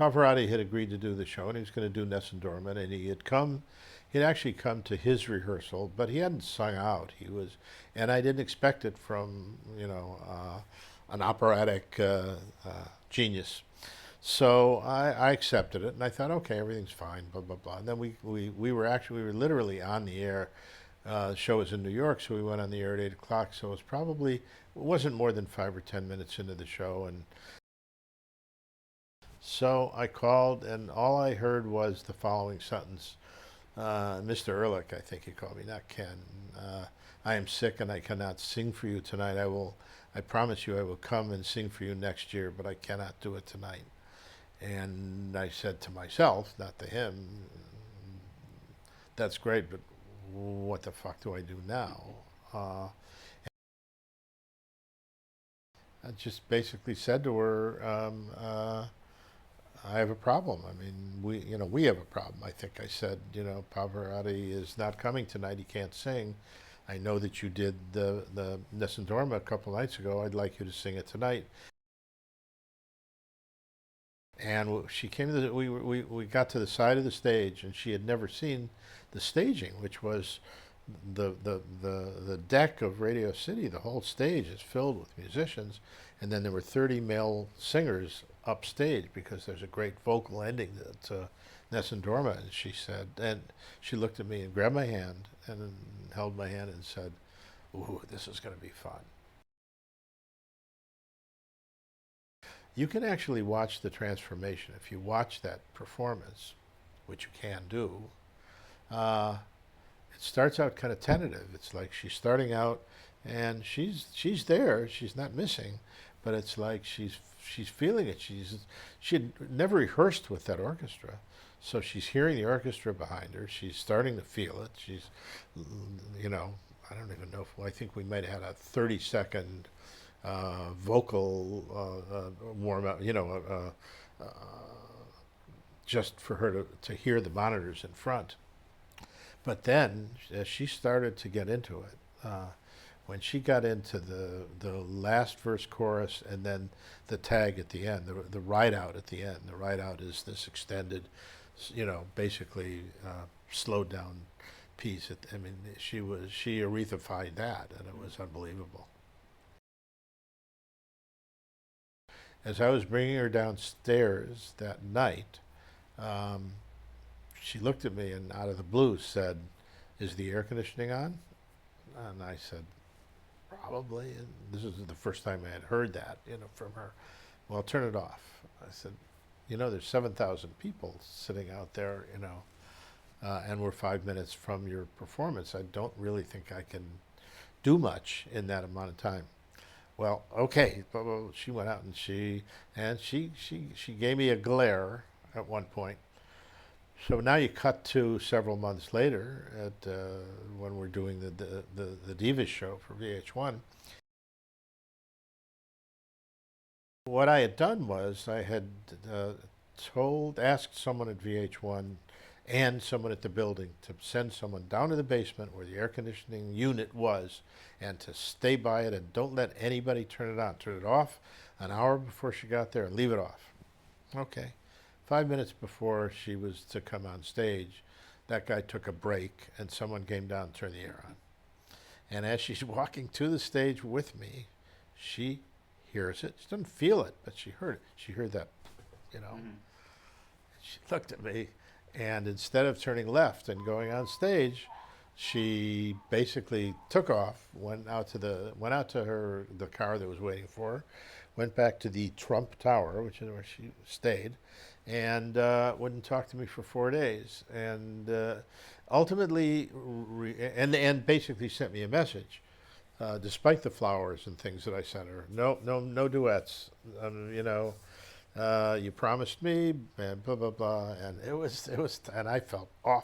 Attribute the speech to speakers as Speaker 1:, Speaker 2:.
Speaker 1: Pavarotti had agreed to do the show, and he was going to do Nessun Dorma, and he'd actually come to his rehearsal, but he hadn't sung out. And I didn't expect it from, an operatic genius. So I accepted it, and I thought, okay, everything's fine, blah blah blah. And then we were literally on the air. The show was in New York, so we went on the air at 8 o'clock. So it wasn't more than 5 or 10 minutes into the show, and so I called, and all I heard was the following sentence. Mr. Ehrlich, I think he called me, not Ken. I am sick and I cannot sing for you tonight. I promise you I will come and sing for you next year, but I cannot do it tonight. And I said to myself, not to him, that's great, but what the fuck do I do now? I just basically said to her, I have a problem. I mean, we have a problem. I think I said, Pavarotti is not coming tonight. He can't sing. I know that you did the Nessun Dorma a couple nights ago. I'd like you to sing it tonight. And she came to we got to the side of the stage, and she had never seen the staging, which was the deck of Radio City. The whole stage is filled with musicians, and then there were 30 male singers upstage because there's a great vocal ending to Nessun Dorma. And she said, and she looked at me and grabbed my hand and held my hand and said, "Ooh, this is going to be fun." You can actually watch the transformation if you watch that performance, which you can do. It starts out kind of tentative. It's like she's starting out, and she's there. She's not missing, but it's like she's feeling it. She had never rehearsed with that orchestra, so she's hearing the orchestra behind her. She's starting to feel it. I don't even know if I think we might have had a 30-second vocal warm up, just for her to hear the monitors in front. But then, as she started to get into it, when she got into the last verse chorus and then the tag at the end, the ride out at the end. The ride out is this extended, basically slowed down piece. She Aretha-fied that, and it was unbelievable. As I was bringing her downstairs that night, she looked at me and out of the blue said, "Is the air conditioning on?" And I said, "Probably." And this is the first time I had heard that, from her. "Well, turn it off." I said, "There's 7,000 people sitting out there, and we're 5 minutes from your performance. I don't really think I can do much in that amount of time." "Well, okay." She went out and she gave me a glare at one point. So now you cut to several months later at when we're doing the Divas show for VH1. What I had done was I had asked someone at VH1 and someone at the building to send someone down to the basement where the air conditioning unit was and to stay by it and don't let anybody turn it on. Turn it off an hour before she got there and leave it off. Okay. 5 minutes before she was to come on stage, that guy took a break and someone came down and turned the air on. And as she's walking to the stage with me, she hears it. She doesn't feel it, but she heard it. She heard that, Mm-hmm. She looked at me, and instead of turning left and going on stage, she basically took off, went out to the car that was waiting for her, went back to the Trump Tower, which is where she stayed, and wouldn't talk to me for 4 days, and ultimately, and basically sent me a message, despite the flowers and things that I sent her. No duets, you promised me, and blah blah blah, and it was, and I felt awful.